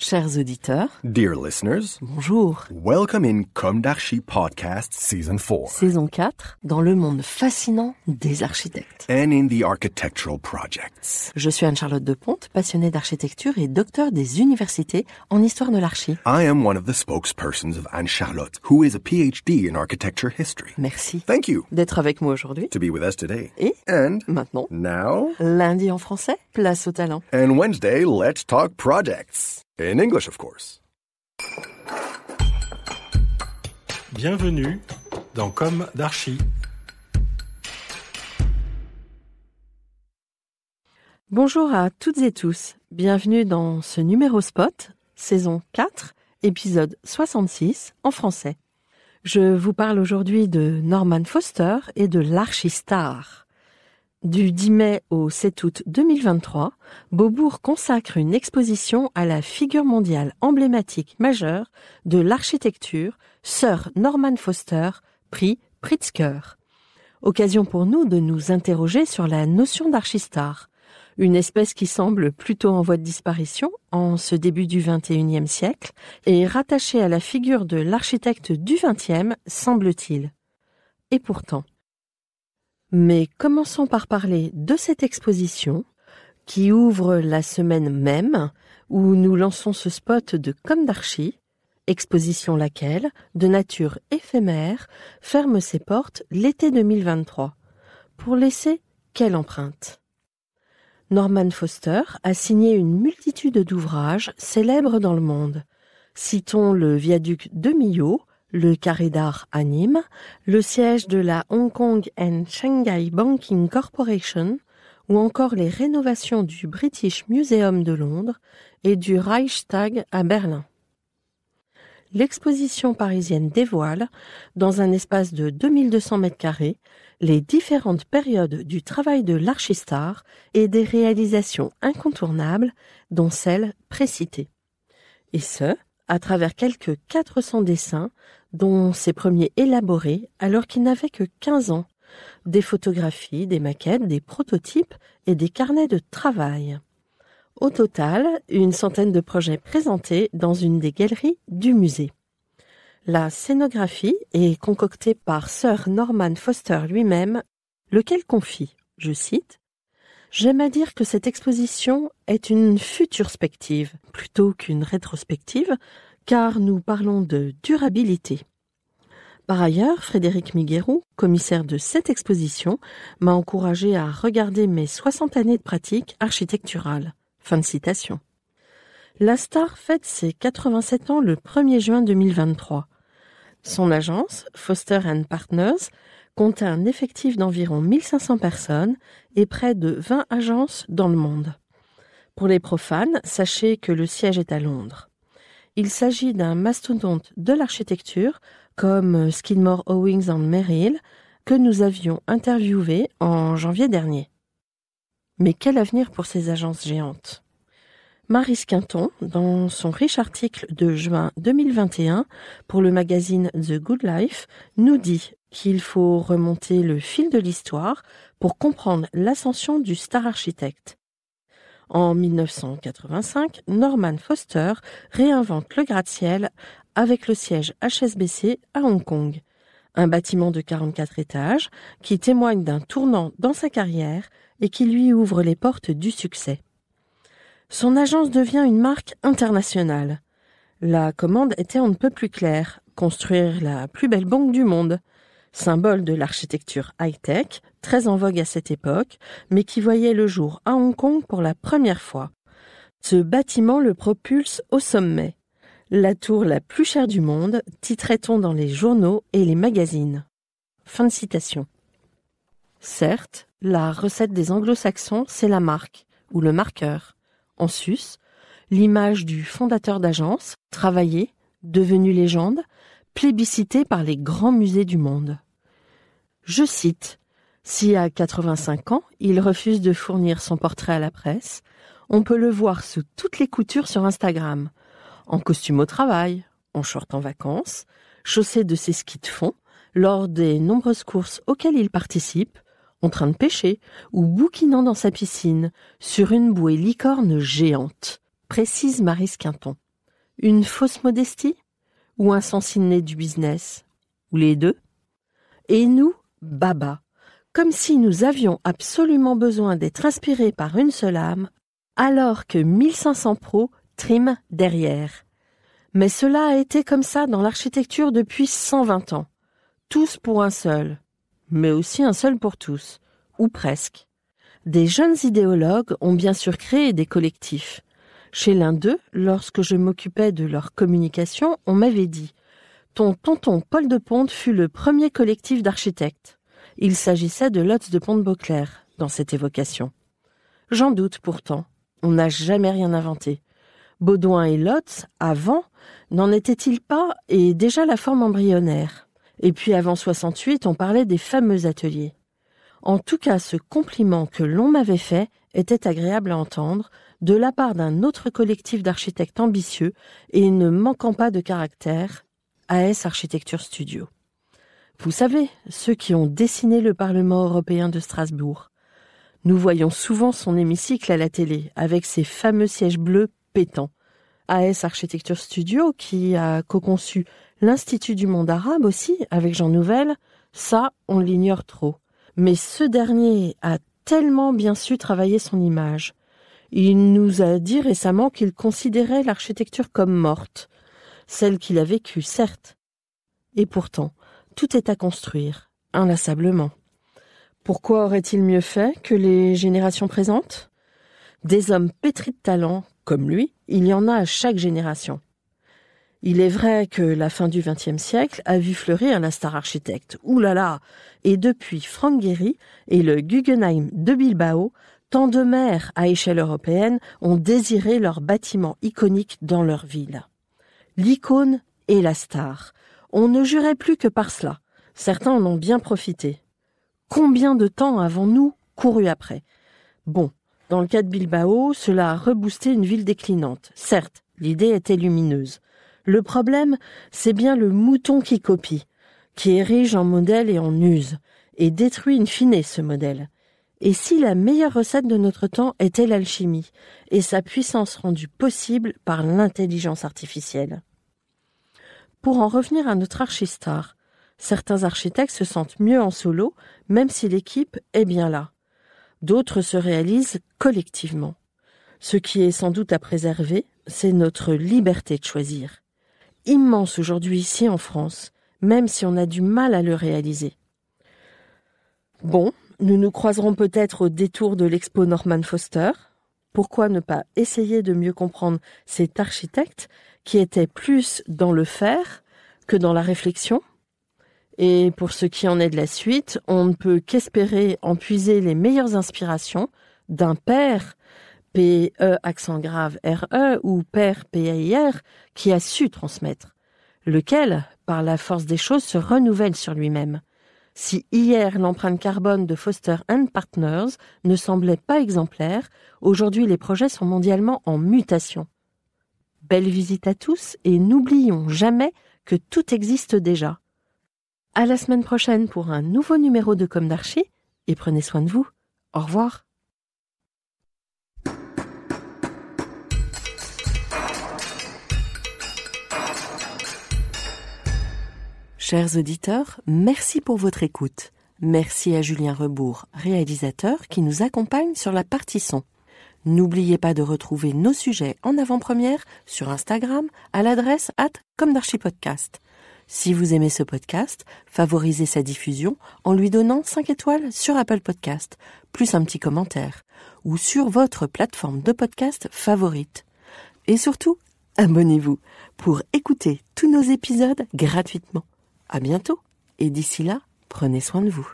Chers auditeurs, Dear listeners, bonjour. welcome in Comme d'Archi Podcast Season 4 Saison 4, dans le monde fascinant des architectes. and in the architectural projects. Je suis Anne-Charlotte Deponte, passionnée d'architecture et docteur des universités en histoire de l'archi. I am one of the spokespersons of Anne-Charlotte, who is a PhD in architecture history. Merci Thank you d'être avec moi aujourd'hui. to be with us today. Et And maintenant, now, lundi en français, place au talent. and Wednesday, let's talk projects. In English, of course. Bienvenue dans Comme d'Archi. Bonjour à toutes et tous, bienvenue dans ce numéro spot, saison 4, épisode 66 en français. Je vous parle aujourd'hui de Norman Foster et de l'Archistar. Du 10 mai au 7 août 2023, Beaubourg consacre une exposition à la figure mondiale emblématique majeure de l'architecture, Sir Norman Foster, prix Pritzker. Occasion pour nous de nous interroger sur la notion d'archistar, une espèce qui semble plutôt en voie de disparition en ce début du XXIe siècle et rattachée à la figure de l'architecte du XXe, semble-t-il. Et pourtant. Mais commençons par parler de cette exposition qui ouvre la semaine même où nous lançons ce spot de Comme d'Archi, exposition laquelle, de nature éphémère, ferme ses portes l'été 2023. Pour laisser quelle empreinte ? Norman Foster a signé une multitude d'ouvrages célèbres dans le monde. Citons le viaduc de Millau, le carré d'art à Nîmes, le siège de la Hong Kong and Shanghai Banking Corporation, ou encore les rénovations du British Museum de Londres et du Reichstag à Berlin. L'exposition parisienne dévoile, dans un espace de 2200 m², les différentes périodes du travail de l'archistar et des réalisations incontournables, dont celle précitée. Et ce, à travers quelques 400 dessins, dont ses premiers élaborés alors qu'il n'avait que 15 ans, des photographies, des maquettes, des prototypes et des carnets de travail. Au total, une centaine de projets présentés dans une des galeries du musée. La scénographie est concoctée par Sir Norman Foster lui-même, lequel confie, je cite, « J'aime à dire que cette exposition est une futurspective plutôt qu'une rétrospective, car nous parlons de durabilité. » Par ailleurs, Frédéric Miguerou, commissaire de cette exposition, m'a encouragé à regarder mes 60 années de pratique architecturale. Fin de citation. La star fête ses 87 ans le 1er juin 2023. Son agence, Foster & Partners, compte un effectif d'environ 1500 personnes et près de 20 agences dans le monde. Pour les profanes, sachez que le siège est à Londres. Il s'agit d'un mastodonte de l'architecture comme Skidmore, Owings & Merrill que nous avions interviewé en janvier dernier. Mais quel avenir pour ces agences géantes ? Maryse Quinton, dans son riche article de juin 2021 pour le magazine The Good Life, nous dit qu'il faut remonter le fil de l'histoire pour comprendre l'ascension du star architecte. En 1985, Norman Foster réinvente le gratte-ciel avec le siège HSBC à Hong Kong, un bâtiment de 44 étages qui témoigne d'un tournant dans sa carrière et qui lui ouvre les portes du succès. Son agence devient une marque internationale. La commande était on ne peut plus claire, construire la plus belle banque du monde, symbole de l'architecture high-tech, très en vogue à cette époque, mais qui voyait le jour à Hong Kong pour la première fois. Ce bâtiment le propulse au sommet. La tour la plus chère du monde, titrait-on dans les journaux et les magazines. Fin de citation. Certes, la recette des anglo-saxons, c'est la marque, ou le marqueur. En sus, l'image du fondateur d'agence, travaillé, devenu légende, plébiscité par les grands musées du monde. Je cite, « Si à 85 ans, il refuse de fournir son portrait à la presse, on peut le voir sous toutes les coutures sur Instagram, en costume au travail, en short en vacances, chaussé de ses skis de fond, lors des nombreuses courses auxquelles il participe, en train de pêcher ou bouquinant dans sa piscine, sur une bouée licorne géante, précise Maryse Quinton. Une fausse modestie? Ou un sens inné du business? Ou les deux? Et nous, baba, comme si nous avions absolument besoin d'être inspirés par une seule âme, alors que 1500 pros triment derrière. Mais cela a été comme ça dans l'architecture depuis 120 ans. Tous pour un seul, mais aussi un seul pour tous, ou presque. Des jeunes idéologues ont bien sûr créé des collectifs. Chez l'un d'eux, lorsque je m'occupais de leur communication, on m'avait dit « Ton tonton Paul de Ponte fut le premier collectif d'architectes. » Il s'agissait de Lotz de Pont-de-Beauclerc dans cette évocation. J'en doute pourtant, on n'a jamais rien inventé. Baudouin et Lotz, avant, n'en étaient-ils pas et déjà la forme embryonnaire? Et puis avant 68, on parlait des fameux ateliers. En tout cas, ce compliment que l'on m'avait fait était agréable à entendre de la part d'un autre collectif d'architectes ambitieux et ne manquant pas de caractère, AS Architecture Studio. Vous savez, ceux qui ont dessiné le Parlement européen de Strasbourg. Nous voyons souvent son hémicycle à la télé, avec ses fameux sièges bleus pétants. AS Architecture Studio, qui a co-conçu l'Institut du monde arabe aussi, avec Jean Nouvel, ça, on l'ignore trop. Mais ce dernier a tellement bien su travailler son image. Il nous a dit récemment qu'il considérait l'architecture comme morte. Celle qu'il a vécue, certes. Et pourtant, tout est à construire, inlassablement. Pourquoi aurait-il mieux fait que les générations présentes? Des hommes pétris de talent, comme lui, il y en a à chaque génération. Il est vrai que la fin du XXe siècle a vu fleurir la star architecte. Ouh là là! Et depuis Frank Gehry et le Guggenheim de Bilbao, tant de maires à échelle européenne ont désiré leur bâtiment iconique dans leur ville. L'icône et la star. On ne jurait plus que par cela. Certains en ont bien profité. Combien de temps avons-nous couru après? Bon, dans le cas de Bilbao, cela a reboosté une ville déclinante. Certes, l'idée était lumineuse. Le problème, c'est bien le mouton qui copie, qui érige en modèle et en use, et détruit in fine ce modèle. Et si la meilleure recette de notre temps était l'alchimie, et sa puissance rendue possible par l'intelligence artificielle? Pour en revenir à notre archistar, certains architectes se sentent mieux en solo, même si l'équipe est bien là. D'autres se réalisent collectivement. Ce qui est sans doute à préserver, c'est notre liberté de choisir. Immense aujourd'hui ici en France, même si on a du mal à le réaliser. Bon, nous nous croiserons peut-être au détour de l'expo Norman Foster. Pourquoi ne pas essayer de mieux comprendre cet architecte qui était plus dans le faire que dans la réflexion? Et pour ce qui en est de la suite, on ne peut qu'espérer en puiser les meilleures inspirations d'un père, P-E accent grave R-E ou père P-A-I-R, qui a su transmettre, lequel, par la force des choses, se renouvelle sur lui-même. Si hier l'empreinte carbone de Foster & Partners ne semblait pas exemplaire, aujourd'hui les projets sont mondialement en mutation. Belle visite à tous et n'oublions jamais que tout existe déjà. À la semaine prochaine pour un nouveau numéro de Comme d'Archi et prenez soin de vous. Au revoir. Chers auditeurs, merci pour votre écoute. Merci à Julien Rebourg, réalisateur, qui nous accompagne sur la partie son. N'oubliez pas de retrouver nos sujets en avant-première sur Instagram à l'adresse @commedarchipodcast. Si vous aimez ce podcast, favorisez sa diffusion en lui donnant 5 étoiles sur Apple Podcast, plus un petit commentaire, ou sur votre plateforme de podcast favorite. Et surtout, abonnez-vous pour écouter tous nos épisodes gratuitement. À bientôt, et d'ici là, prenez soin de vous.